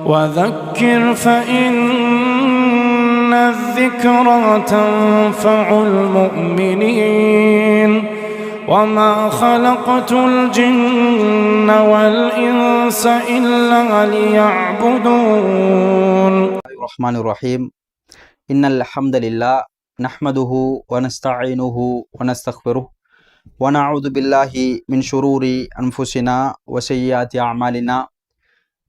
وذكر فإن الذكرى تنفع المؤمنين وما خلقت الجن والإنس إلا ليعبدون. الرحمن الرحيم. إن الحمد لله نحمده ونستعينه ونستغفره ونعوذ بالله من شرور أنفسنا وسيئات أعمالنا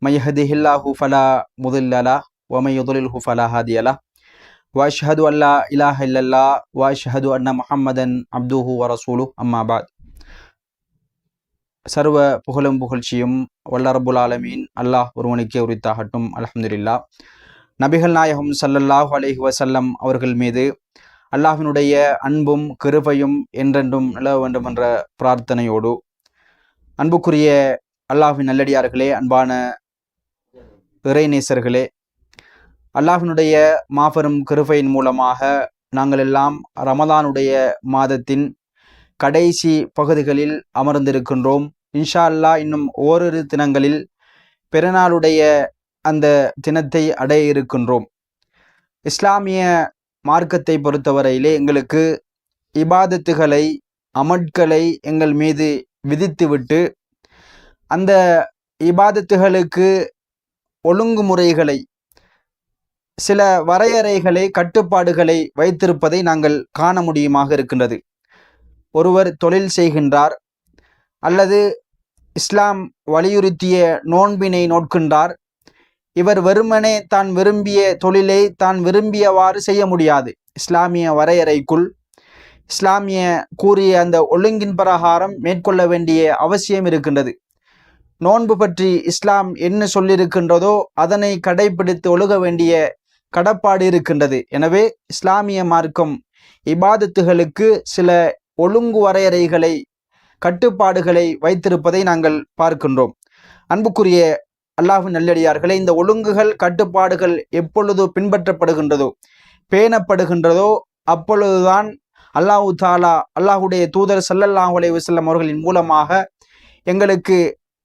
من يهده الله فلا مضل له ومن يضلله فلا هادي له وأشهد أن لا إله إلا الله وأشهد أن محمدا عبده ورسوله أما بعد. சர்வ புகழும் புகழ்ச்சியும் வல்ல ரப்புல் ஆலமீன் அல்லாஹ் ஒருவனுக்கே உரித்தாகட்டும். அல்ஹம்துலில்லாஹ். நபிகள் நாயகம் ஸல்லல்லாஹு அலைஹி வஸல்லம் அவர்கள் மீது அல்லாஹ்வினுடைய அன்பும் கிருபையும் என்றென்றும் நிலவ வேண்டும் என்ற பிரார்த்தனையோடு, அன்புக்குரிய அல்லாஹ்வின் நல்லடியார்களே, அன்பான இறைநேசர்களே, அல்லாஹ்வினுடைய மாபெரும் கிருபையின் மூலமாக நாங்கள் எல்லாம் ரமலானுடைய மாதத்தின் கடைசி பகுதிகளில் அமர்ந்திருக்கின்றோம். இன்ஷா அல்லாஹ் இன்னும் ஓரிரு தினங்களில் பெருநாளுடைய அந்த தினத்தை அடைய இருக்கின்றோம். இஸ்லாமிய மார்க்கத்தை பொறுத்தவரையிலே எங்களுக்கு இபாதத்துகளை அமட்களை எங்கள் மீது விதித்துவிட்டு அந்த இபாதத்துகளுக்கு ஒழுங்குமுறைகளை, சில வரையறைகளை, கட்டுப்பாடுகளை வைத்திருப்பதை நாங்கள் காண முடியுமாக இருக்கின்றது. ஒருவர் தொழில் செய்கின்றார் அல்லது இஸ்லாம் வலியுறுத்திய நோன்பினை நோட்கின்றார். இவர் வெறுமனே தான் விரும்பிய தொழிலை தான் விரும்பியவாறு செய்ய முடியாது. இஸ்லாமிய வரையறைக்குள் இஸ்லாமிய கூறிய அந்த ஒழுங்கின் பிரகாரம் மேற்கொள்ள வேண்டிய அவசியம் இருக்கின்றது. நோன்பு பற்றி இஸ்லாம் என்ன சொல்லியிருக்கின்றதோ அதனை கடைபிடித்து ஒழுக வேண்டிய கடப்பாடு இருக்கின்றது. எனவே இஸ்லாமிய மார்க்கம் இபாதத்துகளுக்கு சில ஒழுங்கு வரையறைகளை, கட்டுப்பாடுகளை வைத்திருப்பதை நாங்கள் பார்க்கின்றோம். அன்புக்குரிய அல்லாஹ்வின் நல்லடியார்களே, இந்த ஒழுங்குகள், கட்டுப்பாடுகள் எப்பொழுது பின்பற்றப்படுகின்றதோ, பேணப்படுகின்றதோ, அப்பொழுதுதான் அல்லாஹு தாலா அல்லாஹுடைய தூதர் ஸல்லல்லாஹு அலைஹி வஸல்லம் அவர்களின் மூலமாக எங்களுக்கு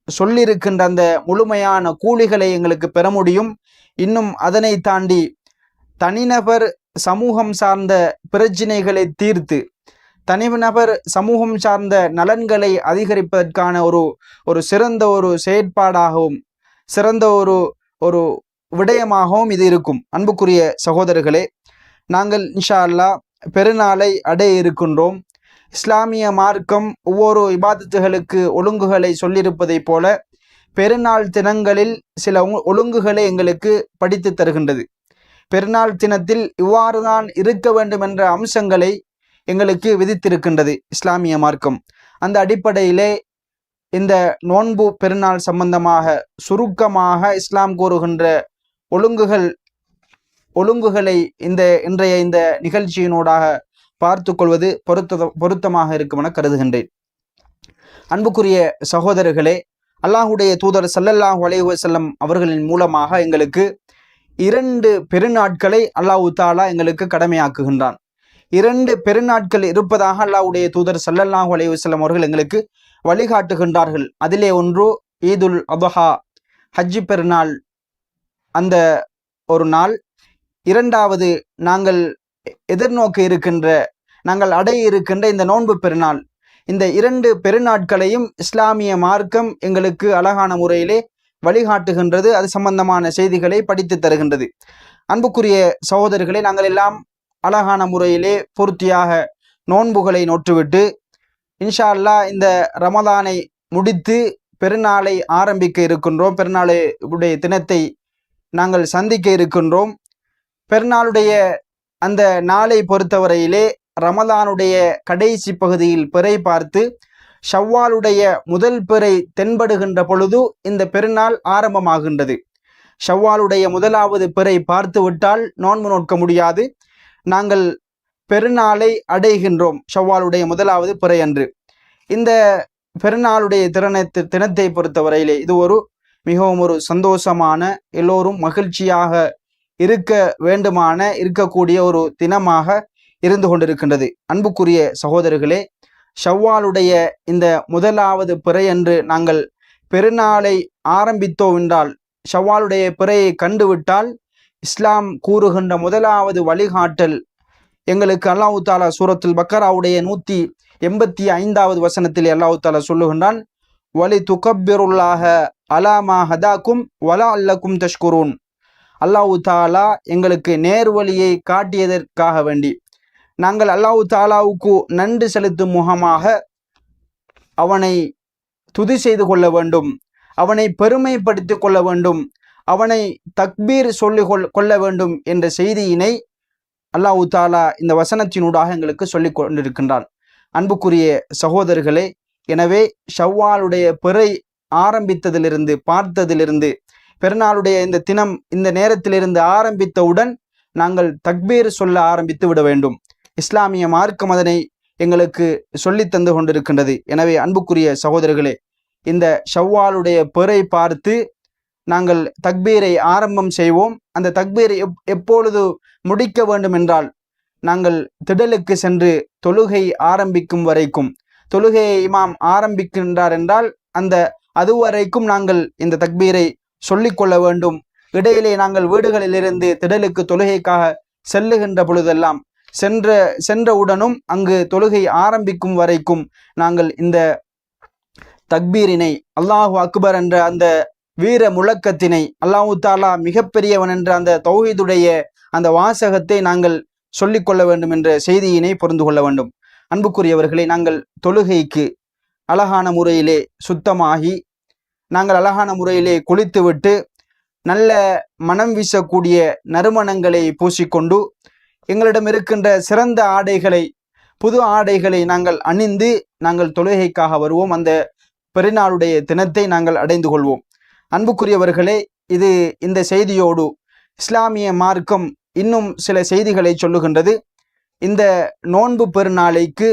சொல்லியிருக்கின்ற அந்த முழுமையான கூலிகளை எங்களுக்கு பெற முடியும். இன்னும் அதனை தாண்டி தனிநபர் சமூகம் சார்ந்த பிரச்சினைகளை தீர்த்து, தனிநபர் சமூகம் சார்ந்த நலன்களை அதிகரிப்பதற்கான ஒரு சிறந்த ஒரு செயற்பாடாகவும் சிறந்த ஒரு விடயமாகவும் இது இருக்கும். அன்புக்குரிய சகோதரர்களே, நாங்கள் இன்ஷா அல்லாஹ் பெருநாளை அடைய இருக்கின்றோம். இஸ்லாமிய மார்க்கம் ஒவ்வொரு இபாதத்துகளுக்கு ஒழுங்குகளை சொல்லியிருப்பதை போல பெருநாள் தினங்களில் சில ஒழுங்குகளை எங்களுக்கு படித்து தருகின்றது. பெருநாள் தினத்தில் இவ்வாறு தான் இருக்க வேண்டும் என்ற அம்சங்களை எங்களுக்கு விதித்திருக்கின்றது இஸ்லாமிய மார்க்கம். அந்த அடிப்படையிலே இந்த நோன்பு பெருநாள் சம்பந்தமாக சுருக்கமாக இஸ்லாம் கூறுகின்ற ஒழுங்குகளை இன்றைய இந்த நிகழ்ச்சியினூடாக பார்த்து கொள்வது பொருத்தமாக இருக்கும் என கருதுகின்றேன். அன்புக்குரிய சகோதரர்களே, அல்லாஹுடைய தூதர் ஸல்லல்லாஹு அலைஹி வஸல்லம் அவர்களின் மூலமாக எங்களுக்கு 2 பெருநாட்களை அல்லாஹு தாலா எங்களுக்கு கடமையாக்குகின்றான். 2 பெருநாட்கள் இருப்பதாக அல்லாஹுடைய தூதர் ஸல்லல்லாஹு அலைஹி வஸல்லம் அவர்கள் எங்களுக்கு வழிகாட்டுகின்றார்கள். அதிலே ஒன்று ஈதுல் அத்ஹா, ஹஜ்ஜி பெருநாள், அந்த ஒரு நாள். இரண்டாவது நாங்கள் எதிர்நோக்க இருக்கின்ற, நாங்கள் அடைய இருக்கின்ற இந்த நோன்பு பெருநாள். இந்த 2 பெருநாட்களையும் இஸ்லாமிய மார்க்கம் எங்களுக்கு அழகான முறையிலே வழிகாட்டுகின்றது. அது சம்பந்தமான செய்திகளை படித்து தருகின்றது. அன்புக்குரிய சகோதரர்களை, நாங்கள் எல்லாம் அழகான முறையிலே பூர்த்தியாக நோன்புகளை நோற்றுவிட்டு இன்ஷா அல்லாஹ் இந்த ரமலானை முடித்து பெருநாளை ஆரம்பிக்க இருக்கின்றோம். பெருநாளுடைய தினத்தை நாங்கள் சந்திக்க இருக்கின்றோம். பெருநாளுடைய அந்த நாளை பொறுத்தவரையிலே ரமலானுடைய கடைசி பகுதியில் பிறை பார்த்து ஷவ்வாலுடைய முதல் பிறை தென்படுகின்ற பொழுது இந்த பெருநாள் ஆரம்பமாகின்றது. ஷவ்வாலுடைய முதலாவது பிறை பார்த்து விட்டால் நோன்பு நோட்க முடியாது. நாங்கள் பெருநாளை அடைகின்றோம் ஷவ்வாலுடைய முதலாவது பிறை அன்று. இந்த பெருநாளுடைய தினத்தை பொறுத்தவரையிலே இது மிகவும் ஒரு சந்தோஷமான, எல்லோரும் மகிழ்ச்சியாக இருக்கக்கூடிய ஒரு தினமாக இருந்து கொண்டிருக்கின்றது. அன்புக்குரிய சகோதரர்களே, ஷவ்வாலுடைய இந்த முதலாவது பிறை அன்று நாங்கள் பெருநாளை ஆரம்பித்தோம் என்றால் ஷவ்வாலுடைய பிறையை கண்டுவிட்டால் இஸ்லாம் கூறுகின்ற முதலாவது வழிகாட்டல் எங்களுக்கு அல்லாஹு தாலா சூரத்துல் பக்கராவுடைய 185வது வசனத்தில் அல்லாஹு தாலா சொல்லுகின்றான், வலி துகப்பிருல்லாஹ அலாமா ஹதாக்கும் வலா அல்லக்கும் தஷ்குரூன். அல்லாஹு தாலா எங்களுக்கு நேர்வழியை காட்டியதற்காக வேண்டி நாங்கள் அல்லாஹு தாலாவுக்கு நன்றி செலுத்தும் முகமாக அவனை துதி செய்து கொள்ள வேண்டும், அவனை பெருமைப்படுத்திக் கொள்ள வேண்டும், அவனை தக்பீர் சொல்லி கொள்ள வேண்டும் என்ற செய்தியினை அல்லாஹு தாலா இந்த வசனத்தினூடாக எங்களுக்கு சொல்லிக் கொண்டிருக்கின்றான். அன்புக்குரிய சகோதரர்களே, எனவே ஷவ்வாலுடைய பிறை ஆரம்பித்ததிலிருந்து பார்த்ததிலிருந்து பெருநாளுடைய இந்த தினம் இந்த நேரத்திலிருந்து ஆரம்பித்தவுடன் நாங்கள் தக்பீர் சொல்ல ஆரம்பித்து விட வேண்டும். இஸ்லாமிய மார்க்கம் அதனை எங்களுக்கு சொல்லி தந்து கொண்டிருக்கின்றது. எனவே அன்புக்குரிய சகோதரர்களே, இந்த ஷவ்வாலுடைய பிறை பார்த்து நாங்கள் தக்பீரை ஆரம்பம் செய்வோம். அந்த தக்பீரை எப்பொழுது முடிக்க வேண்டும் என்றால் நாங்கள் திடலுக்கு சென்று தொழுகை ஆரம்பிக்கும் வரைக்கும், தொழுகையை இமாம் ஆரம்பிக்கின்றார் என்றால் அதுவரைக்கும் நாங்கள் இந்த தக்பீரை சொல்லிக்கொள்ள வேண்டும். இடையிலே நாங்கள் வீடுகளிலிருந்து திடலுக்கு தொழுகைக்காக செல்லுகின்ற பொழுதெல்லாம் சென்றவுடனும் அங்கு தொழுகை ஆரம்பிக்கும் வரைக்கும் நாங்கள் இந்த தக்பீரினை, அல்லாஹு அக்பர் என்ற அந்த வீர முழக்கத்தினை, அல்லாஹு தாலா மிகப்பெரியவன் என்ற அந்த தௌஹீதுடைய அந்த வாசகத்தை நாங்கள் சொல்லிக்கொள்ள வேண்டும் என்ற செய்தியினை புரிந்து கொள்ள வேண்டும். அன்புக்குரியவர்களை, நாங்கள் தொழுகைக்கு அழகான முறையிலே சுத்தமாகி நாங்கள் அழகான முறையிலே குளித்துவிட்டு நல்ல மனம் வீசக்கூடிய நறுமணங்களை பூசிக்கொண்டு எங்களிடம் இருக்கின்ற சிறந்த ஆடைகளை, புது ஆடைகளை நாங்கள் அணிந்து நாங்கள் தொழுகைக்காக வருவோம். அந்த பெருநாளுடைய தினத்தை நாங்கள் அடைந்து கொள்வோம். அன்புக்குரியவர்களே, இந்த செய்தியோடு இஸ்லாமிய மார்க்கம் இன்னும் சில செய்திகளை சொல்லுகின்றது. இந்த நோன்பு பெருநாளைக்கு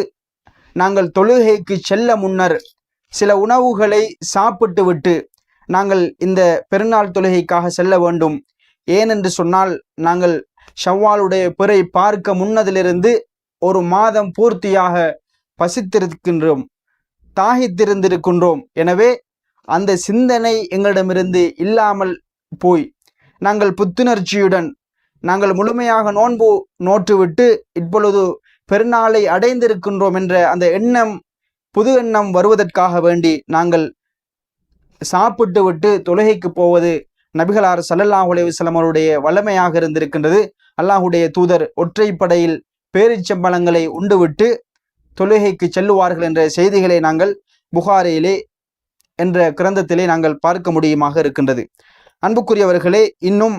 நாங்கள் தொழுகைக்கு செல்ல முன்னர் சில உணவுகளை சாப்பிட்டு விட்டு நாங்கள் இந்த பெருநாள் தொழுகைக்காக செல்ல வேண்டும். ஏனென்று சொன்னால், நாங்கள் ஷவ்வாலுடைய பிறை பார்க்க முன்னதிலிருந்து ஒரு மாதம் பூர்த்தியாக பசித்திருக்கின்றோம், தாகித்திருந்திருக்கின்றோம். எனவே அந்த சிந்தனை எங்களிடமிருந்து இல்லாமல் போய் நாங்கள் புத்துணர்ச்சியுடன் நாங்கள் முழுமையாக நோன்பு நோற்றுவிட்டு இப்பொழுது பெருநாளை அடைந்திருக்கின்றோம் என்ற அந்த எண்ணம், புது எண்ணம் வருவதற்காக வேண்டி நாங்கள் சாப்பிட்டு விட்டு தொழுகைக்கு போவது நபிகளார் ஸல்லல்லாஹு அலைஹி வஸல்லம் அவருடைய வல்லமையாக இருந்திருக்கின்றது. அல்லாஹுடைய தூதர் ஒற்றைப்படையில் பேரிச்சம்பழங்களை உண்டுவிட்டு தொழுகைக்கு செல்லுவார்கள் என்ற செய்திகளை நாங்கள் புகாரியிலே என்ற கிரந்தத்திலே நாங்கள் பார்க்க முடியுமாக இருக்கின்றது. அன்புக்குரியவர்களே, இன்னும்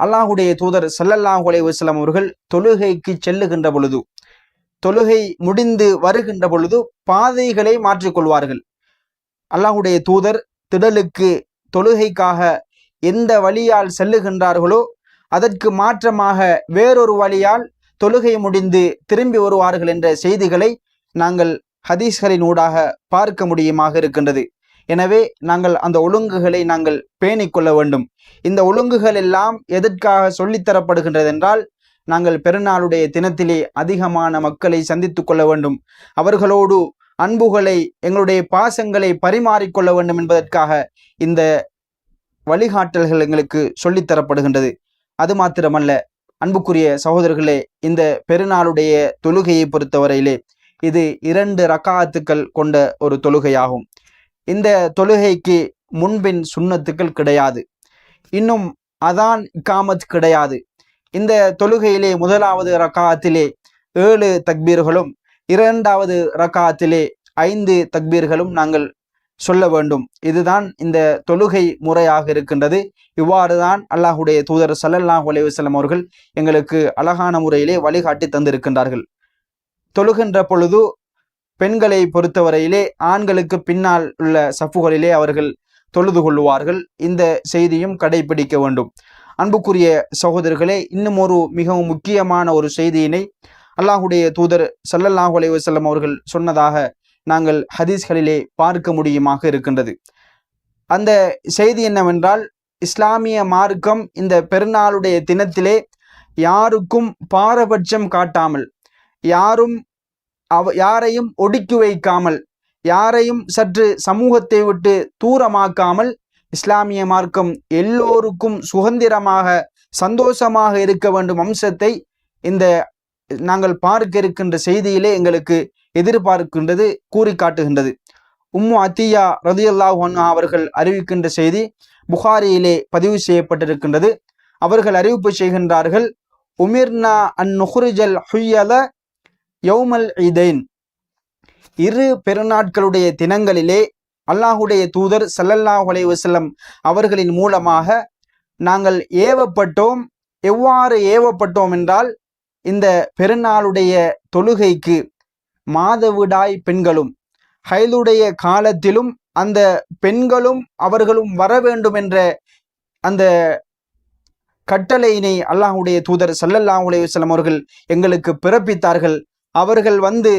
அல்லாஹுடைய தூதர் ஸல்லல்லாஹு அலைஹி வஸல்லம் அவர்கள் தொழுகைக்கு செல்லுகின்ற பொழுது, தொழுகை முடிந்து வருகின்ற பொழுது பாதைகளை மாற்றிக்கொள்வார்கள். அல்லாஹுடைய தூதர் திடலுக்கு தொழுகைக்காக எந்த வழியால் செல்லுகின்றார்களோ அதற்கு மாற்றமாக வேறொரு வழியால் தொழுகை முடிந்து திரும்பி வருவார்கள் என்ற செய்திகளை நாங்கள் ஹதீஸ்களின் ஊடாக பார்க்க முடியுமாக இருக்கின்றது. எனவே நாங்கள் அந்த ஒழுங்குகளை நாங்கள் பேணிக்கொள்ள வேண்டும். இந்த ஒழுங்குகள் எல்லாம் எதற்காக சொல்லித்தரப்படுகின்றது என்றால், நாங்கள் பெருநாளுடைய தினத்திலே அதிகமான மக்களை சந்தித்து கொள்ள வேண்டும், அவர்களோடு அன்புகளை, எங்களுடைய பாசங்களை பரிமாறிக்கொள்ள வேண்டும் என்பதற்காக இந்த வழிகாட்டல்கள் எங்களுக்கு சொல்லித்தரப்படுகின்றது. அது மாத்திரமல்ல அன்புக்குரிய சகோதரர்களே, இந்த பெருநாளுடைய தொழுகையை பொறுத்தவரையிலே இது 2 ரக்காத்துக்கள் கொண்ட ஒரு தொழுகையாகும். இந்த தொழுகைக்கு முன்பின் சுன்னத்துக்கள் கிடையாது, இன்னும் அதான் இகாமத் கிடையாது. இந்த தொழுகையிலே முதலாவது ரக்காத்திலே 7 தக்பீர்களும், 2வது ரக்காத்திலே 5 தக்பீர்களும் நாங்கள் சொல்ல வேண்டும். இதுதான் இந்த தொழுகை முறையாக இருக்கின்றது. இவ்வாறு தான் அல்லாஹுடைய தூதர் ஸல்லல்லாஹு அலைஹி வஸல்லம் அவர்கள் எங்களுக்கு அழகான முறையிலே வழிகாட்டி தந்திருக்கின்றார்கள். தொழுகின்ற பொழுது பெண்களை பொறுத்தவரையிலே ஆண்களுக்கு பின்னால் உள்ள சஃப்புகளிலே அவர்கள் தொழுது கொள்ளுவார்கள். இந்த செய்தியும் கடைபிடிக்க வேண்டும். அன்புக்குரிய சகோதரர்களே, இன்னும் ஒரு மிகவும் முக்கியமான ஒரு செய்தியினை அல்லாஹுடைய தூதர் ஸல்லல்லாஹு அலைஹி வஸல்லம் அவர்கள் சொன்னதாக நாங்கள் ஹதீஸ்களிலே பார்க்க முடியுமாக இருக்கின்றது. அந்த செய்தி என்னவென்றால், இஸ்லாமிய மார்க்கம் இந்த பெருநாளுடைய தினத்திலே யாருக்கும் பாரபட்சம் காட்டாமல், யாரையும் ஒடுக்கி வைக்காமல், யாரையும் சற்று சமூகத்தை விட்டு தூரமாக்காமல் இஸ்லாமிய மார்க்கம் எல்லோருக்கும் சுதந்திரமாக சந்தோஷமாக இருக்க வேண்டும் அம்சத்தை இந்த நாங்கள் பார்க்க இருக்கின்ற செய்தியிலே எங்களுக்கு எதிர்பார்க்கின்றது, கூறி காட்டுகின்றது. உம்மு அத்தியா ரலியல்லாஹு அன்ஹா அவர்கள் அறிவிக்கின்ற செய்தி புகாரியிலே பதிவு செய்யப்பட்டிருக்கின்றது. அவர்கள் அறிவிப்பு செய்கின்றார்கள், உமிர்னா அன் நுஹ்ரிஜல் ஹுய்யல யௌமல் ஈதைன், இரு பெருநாட்களுடைய தினங்களிலே அல்லாஹுடைய தூதர் ஸல்லல்லாஹு அலைஹி வஸல்லம் அவர்களின் மூலமாக நாங்கள் ஏவப்பட்டோம். எவ்வாறு ஏவப்பட்டோம் என்றால், இந்த பெருநாளுடைய தொழுகைக்கு மாதவிடாய் பெண்களும் ஹைலுடைய காலத்திலும் அந்த பெண்களும் அவர்களும் வர வேண்டும் என்ற அந்த கட்டளையினை அல்லாஹுடைய தூதர் ஸல்லல்லாஹு அலைஹி வஸல்லம் அவர்கள் எங்களுக்கு பிறப்பித்தார்கள். அவர்கள் வந்து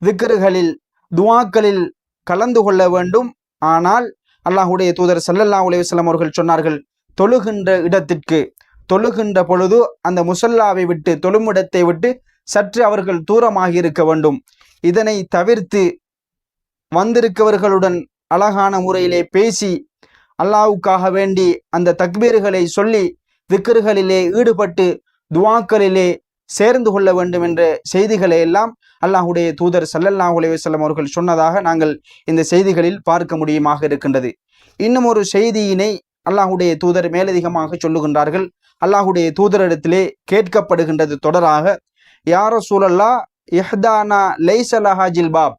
திக்ருகளில் துஆக்களில் கலந்து கொள்ள வேண்டும். ஆனால் அல்லாஹுடைய தூதர் ஸல்லல்லாஹு அலைஹி வஸல்லம் அவர்கள் சொன்னார்கள், தொழுகின்ற இடத்திற்கு தொழுகின்ற பொழுது அந்த முசல்லாவை விட்டு தொழுமிடத்தை விட்டு சற்று அவர்கள் தூரமாகி இருக்க வேண்டும். இதனை தவிர்த்து வந்திருக்கவர்களுடன் அழகான முறையிலே பேசி அல்லாஹ்வுக்காக வேண்டி அந்த தக்பீர்களை சொல்லி திக்ருகளிலே ஈடுபட்டு துஆக்களிலே சேர்ந்து கொள்ள வேண்டும் என்ற செய்திகளை எல்லாம் அல்லாஹுடைய தூதர் ஸல்லல்லாஹு அலைஹி வஸல்லம் அவர்கள் சொன்னதாக நாங்கள் இந்த செய்திகளில் பார்க்க முடியுமாக இருக்கின்றது. இன்னும் ஒரு செய்தியினை அல்லாஹுடைய தூதர் மேலதிகமாக சொல்லுகின்றார்கள். அல்லாஹுடைய தூதரிடத்திலே கேட்கப்படுகின்றது தொடராக, யா ரசூலல்லாஹ் இஹ்தானா லைஸ லஹா ஜில்பாப்,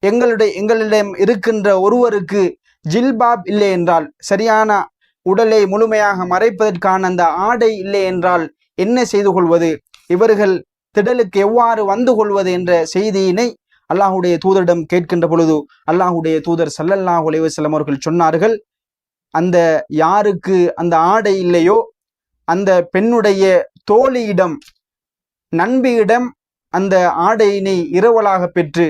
எங்களிடம் இருக்கின்ற ஒருவருக்கு ஜில்பாப் இல்லை என்றால், சரியான உடலை முழுமையாக மறைப்பதற்கான அந்த ஆடை இல்லை என்றால் என்ன செய்து கொள்வது, இவர்கள் திடலுக்கு எவ்வாறு வந்து கொள்வது என்ற செய்தியினை அல்லாஹுடைய தூதரிடம் கேட்கின்ற பொழுது அல்லாஹுடைய தூதர் ஸல்லல்லாஹு அலைஹி வஸல்லம் அவர்கள் சொன்னார்கள், அந்த யாருக்கு அந்த ஆடை இல்லையோ அந்த பெண்ணுடைய தோழியிடம் நண்பியிடம் அந்த ஆடையினை இரவலாக பெற்று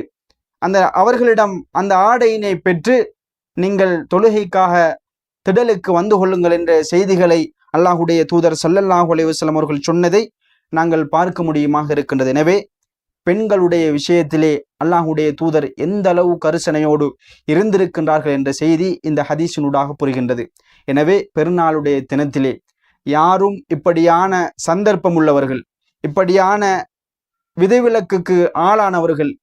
அவர்களிடம் அந்த ஆடையினை பெற்று நீங்கள் தொழுகைக்காக திடலுக்கு வந்து கொள்ளுங்கள் என்ற செய்திகளை அல்லாஹுடைய தூதர் ஸல்லல்லாஹு அலைஹி வஸல்லம் அவர்கள் சொன்னதை நாங்கள் பார்க்க முடியுமாக இருக்கின்றது. எனவே பெண்களுடைய விஷயத்திலே அல்லாஹுடைய தூதர் எந்த அளவு கரிசனையோடு இருந்திருக்கின்றார்கள் என்ற செய்தி இந்த ஹதீஸினூடாக புரிகின்றது. எனவே பெருநாளுடைய தினத்திலே யாரும் இப்படியான சந்தர்ப்பம் உள்ளவர்கள், இப்படியான விதிவிலக்குக்கு ஆளானவர்கள்,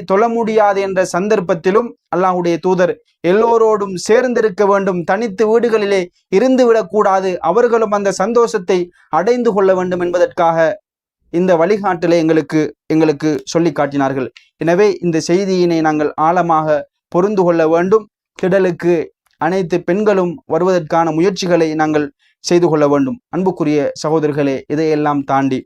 தொழ முடியாது என்ற சந்தர்ப்பத்திலும் அல்லாஹுடைய தூதர் எல்லோரோடும் சேர்ந்திருக்க வேண்டும், தனித்து வீடுகளிலே இருந்து விடக்கூடாது, அவர்களும் அந்த சந்தோஷத்தை அடைந்து கொள்ள வேண்டும் என்பதற்காக இந்த வழிகாட்டலை எங்களுக்கு சொல்லி காட்டினார்கள். எனவே இந்த செய்தியினை நாங்கள் ஆழமாக பொருந்து கொள்ள வேண்டும். திடலுக்கு அனைத்து பெண்களும் வருவதற்கான முயற்சிகளை நாங்கள் செய்து கொள்ள வேண்டும். அன்புக்குரிய சகோதரர்களே, இதையெல்லாம் தாண்டி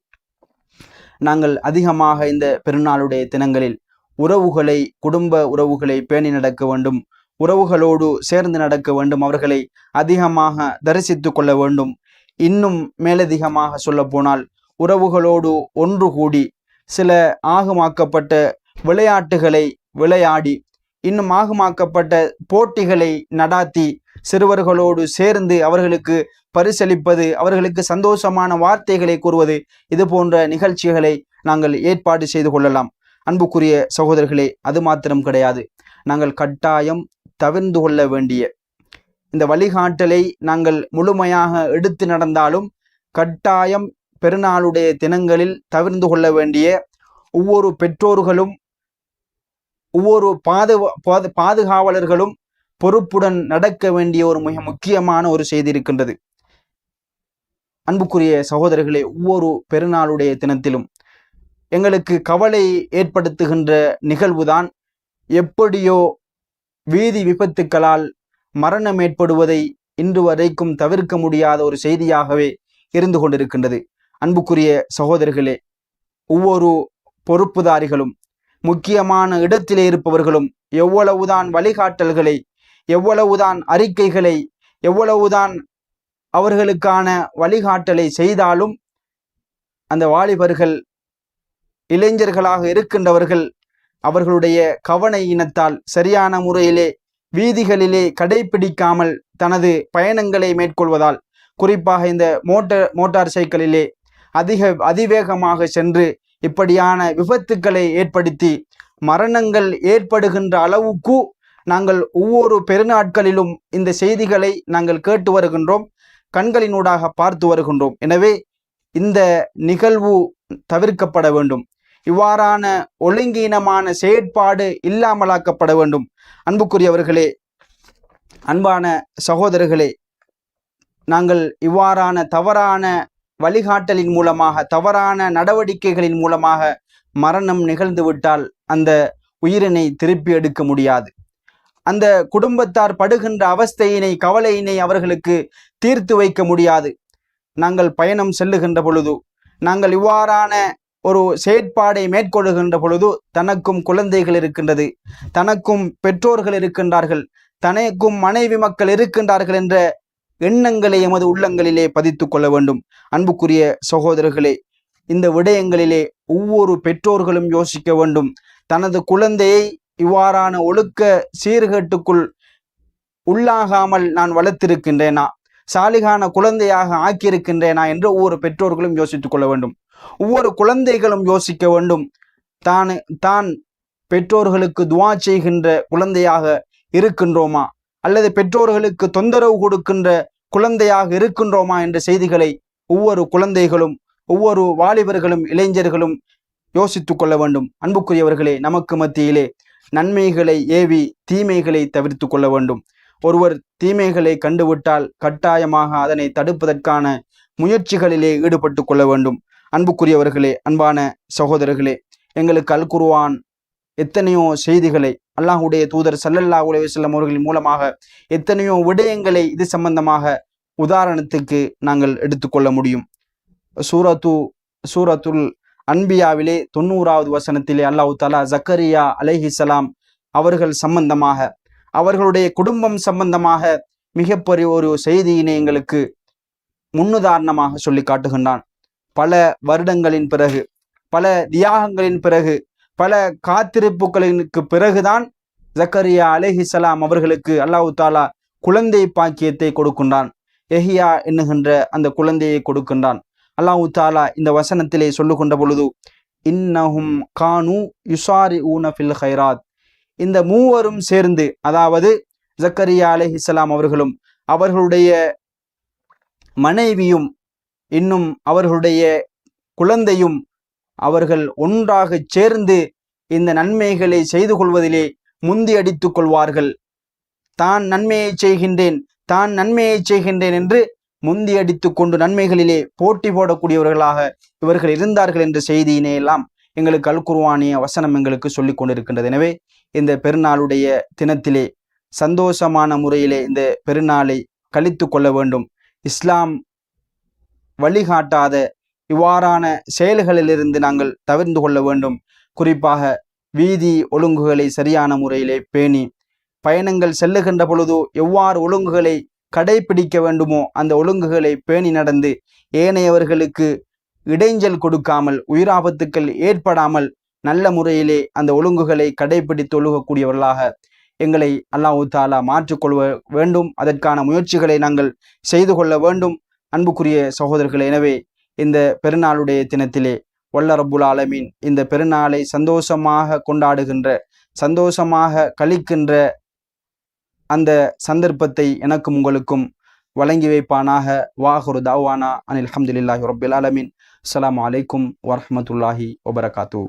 நாங்கள் அதிகமாக இந்த பெருநாளுடைய தினங்களில் உறவுகளை, குடும்ப உறவுகளை பேணி நடக்க வேண்டும், உறவுகளோடு சேர்ந்து நடக்க வேண்டும், அவர்களை அதிகமாக தரிசித்து கொள்ள வேண்டும். இன்னும் மேலதிகமாக சொல்ல போனால் உறவுகளோடு ஒன்று கூடி சில ஆகமாக்கப்பட்ட விளையாட்டுகளை விளையாடி, இன்னும் ஆகமாக்கப்பட்ட போட்டிகளை நடாத்தி சிறுவர்களோடு சேர்ந்து அவர்களுக்கு பரிசளிப்பது, அவர்களுக்கு சந்தோஷமான வார்த்தைகளை கூறுவது, இது போன்ற நிகழ்ச்சிகளை நாங்கள் ஏற்பாடு செய்து கொள்ளலாம். அன்புக்குரிய சகோதரர்களே, அது மாத்திரம் கிடையாது, நாங்கள் கட்டாயம் தவிர்ந்து கொள்ள வேண்டிய இந்த வழிகாட்டலை நாங்கள் முழுமையாக எடுத்து நடந்தாலும் கட்டாயம் பெருநாளுடைய தினங்களில் தவிர்ந்து கொள்ள வேண்டிய ஒவ்வொரு பெற்றோர்களும் ஒவ்வொரு பாதுகாவலர்களும் பொறுப்புடன் நடக்க வேண்டிய ஒரு மிக முக்கியமான ஒரு செய்தி இருக்கின்றது. அன்புக்குரிய சகோதரர்களே, ஒவ்வொரு பெருநாளுடைய தினத்திலும் எங்களுக்கு கவலை ஏற்படுத்துகின்ற நிகழ்வுதான் எப்படியோ வீதி விபத்துக்களால் மரணம் ஏற்படுவதை இன்று வரைக்கும் தவிர்க்க முடியாத ஒரு செய்தியாகவே இருந்து கொண்டிருக்கின்றது. அன்புக்குரிய சகோதரர்களே, ஒவ்வொரு பொறுப்புதாரிகளும் முக்கியமான இடத்திலே இருப்பவர்களும் எவ்வளவுதான் வழிகாட்டல்களை, எவ்வளவுதான் அறிக்கைகளை, எவ்வளவுதான் அவர்களுக்கான வழிகாட்டலை செய்தாலும் அந்த வாலிபர்கள், இளைஞர்களாக இருக்கின்றவர்கள் அவர்களுடைய கவன இனத்தால் சரியான முறையிலே வீதிகளிலே கடைபிடிக்காமல் தனது பயணங்களை மேற்கொள்வதால், குறிப்பாக இந்த மோட்டார் சைக்கிளிலே அதிவேகமாக சென்று இப்படியான விபத்துக்களை ஏற்படுத்தி மரணங்கள் ஏற்படுகின்ற அளவுக்கு நாங்கள் ஒவ்வொரு பெருநாட்களிலும் இந்த செய்திகளை நாங்கள் கேட்டு வருகின்றோம், கண்களினூடாக பார்த்து வருகின்றோம். எனவே இந்த நிகழ்வு தவிர்க்கப்பட வேண்டும். இவ்வாறான ஒழுங்கீனமான செயற்பாடு இல்லாமலாக்கப்பட வேண்டும். அன்புக்குரியவர்களே, அன்பான சகோதரர்களே, நாங்கள் இவ்வாறான தவறான வழிகாட்டலின் மூலமாக, தவறான நடவடிக்கைகளின் மூலமாக மரணம் நிகழ்ந்துவிட்டால் அந்த உயிரினை திருப்பி எடுக்க முடியாது. அந்த குடும்பத்தார் படுகின்ற அவஸ்தையினை, கவலையினை அவர்களுக்கு தீர்த்து வைக்க முடியாது. நாங்கள் பயணம் செல்லுகின்ற பொழுது, நாங்கள் இவ்வாறான ஒரு செயற்பாடை மேற்கொள்ளுகின்ற பொழுது, தனக்கும் குழந்தைகள் இருக்கின்றது, தனக்கும் பெற்றோர்கள் இருக்கின்றார்கள், தனக்கும் மனைவி மக்கள் இருக்கின்றார்கள் என்ற எண்ணங்களை எமது உள்ளங்களிலே பதித்து கொள்ள வேண்டும். அன்புக்குரிய சகோதரர்களே, இந்த விடயங்களிலே ஒவ்வொரு பெற்றோர்களும் யோசிக்க வேண்டும். தனது குழந்தையை இவ்வாறான ஒழுக்க சீர்கேட்டுக்குள் உள்ளாகாமல் நான் வளர்த்திருக்கின்றேனா, சாலிகான குழந்தையாக ஆக்கியிருக்கின்றேனா என்று ஒவ்வொரு பெற்றோர்களும் யோசித்துக் கொள்ள வேண்டும். ஒவ்வொரு குழந்தைகளும் யோசிக்க வேண்டும், தான் பெற்றோர்களுக்கு துவா செய்கின்ற குழந்தையாக இருக்கின்றோமா, அல்லது பெற்றோர்களுக்கு தொந்தரவு கொடுக்கின்ற குழந்தையாக இருக்கின்றோமா என்ற செய்திகளை ஒவ்வொரு குழந்தைகளும், ஒவ்வொரு வாலிபர்களும், இளைஞர்களும் யோசித்துக் கொள்ள வேண்டும். அன்புக்குரியவர்களே, நமக்கு மத்தியிலே நன்மைகளை ஏவி தீமைகளை தவிர்த்து கொள்ள வேண்டும். ஒருவர் தீமைகளை கண்டுவிட்டால் கட்டாயமாக அதனை தடுப்பதற்கான முயற்சிகளிலே ஈடுபட்டு கொள்ள வேண்டும். அன்புக்குரியவர்களே, அன்பான சகோதரர்களே, எங்களுக்கு அல் குர்ஆன் எத்தனையோ செய்திகளை, அல்லாஹுடைய தூதர் ஸல்லல்லாஹு அலைஹி வஸல்லம் அவர்களின் மூலமாக எத்தனையோ விடயங்களை இது சம்பந்தமாக உதாரணத்துக்கு நாங்கள் எடுத்துக்கொள்ள முடியும். சூரத்துல் அன்பியாவிலே 90வது வசனத்திலே அல்லாஹ் தஆலா ஜக்கரியா அலைஹிஸ்ஸலாம் அவர்கள் சம்பந்தமாக, அவர்களுடைய குடும்பம் சம்பந்தமாக மிகப்பெரிய ஒரு செய்தியினை எங்களுக்கு முன்னுதாரணமாக சொல்லி காட்டுகின்றான். பல வருடங்களின் பிறகு, பல தியாகங்களின் பிறகு, பல காத்திருப்புகளுக்கு பிறகுதான் ஜக்கரியா அலைஹிஸ்ஸலாம் அவர்களுக்கு அல்லாஹ் தஆலா குழந்தை பாக்கியத்தை கொடுக்கின்றான். எஹியா என்னுகின்ற அந்த குழந்தையை கொடுக்கின்றான். அல்லாஹ் தஆலா இந்த வசனத்திலே சொல்லுகின்ற பொழுது, இன்னஹும் கானு யுசாரிஊன ஃபில் கைராத், இந்த மூவரும் சேர்ந்து, அதாவது ஜக்கரியா அலைஹிஸ்ஸலாம் அவர்களும், அவர்களுடைய மனைவியும், இன்னும் அவர்களுடைய குழந்தையும், அவர்கள் ஒன்றாக சேர்ந்து இந்த நன்மைகளை செய்து கொள்வதிலே முந்தி அடித்துக் கொள்வார்கள். தான் நன்மையை செய்கின்றேன், தான் நன்மையை செய்கின்றேன் என்று முந்தி அடித்து கொண்டு நன்மைகளிலே போட்டி போடக்கூடியவர்களாக இவர்கள் இருந்தார்கள் என்ற செய்தியினை எல்லாம் எங்களுக்கு அல் குர்ஆனிய வசனம் எங்களுக்கு சொல்லிக் கொண்டிருக்கின்றது. எனவே இந்த பெருநாளுடைய தினத்திலே சந்தோஷமான முறையிலே இந்த பெருநாளை கழித்து கொள்ள வேண்டும். இஸ்லாம் வழிகாட்டாத இவ்வாறான செயல்களிலிருந்து நாங்கள் தவிர்த்து கொள்ள வேண்டும். குறிப்பாக வீதி ஒழுங்குகளை சரியான முறையிலே பேணி, பயணங்கள் செல்லுகின்ற பொழுது எவ்வாறு ஒழுங்குகளை கடைபிடிக்க வேண்டுமோ அந்த ஒழுங்குகளை பேணி நடந்து, ஏனையவர்களுக்கு இடைஞ்சல் கொடுக்காமல், உயிராபத்துக்கள் ஏற்படாமல் நல்ல முறையிலே அந்த ஒழுங்குகளை கடைபிடித்து ஒழுகக்கூடியவர்களாக எங்களை அல்லாஹ் தஆலா மாற்றிக்கொள்ள வேண்டும். அதற்கான முயற்சிகளை நாங்கள் செய்து கொள்ள வேண்டும். அன்புக்குரிய சகோதரர்கள், எனவே இந்த பெருநாளுடைய தினத்திலே வல்ல ரப்புல் ஆலமீன் இந்த பெருநாளை சந்தோஷமாக கொண்டாடுகின்ற, சந்தோஷமாக கழிக்கின்ற அந்த சந்தர்ப்பத்தை எனக்கும் உங்களுக்கும் வழங்கி வைப்பானாக. வாஹிரு தாவானா அனில் ஹம்துலில்லாஹி ரப்பில் ஆலமீன். அஸ்ஸலாமு அலைக்கும் வரஹ்மத்துல்லாஹி வபரகாத்துஹு.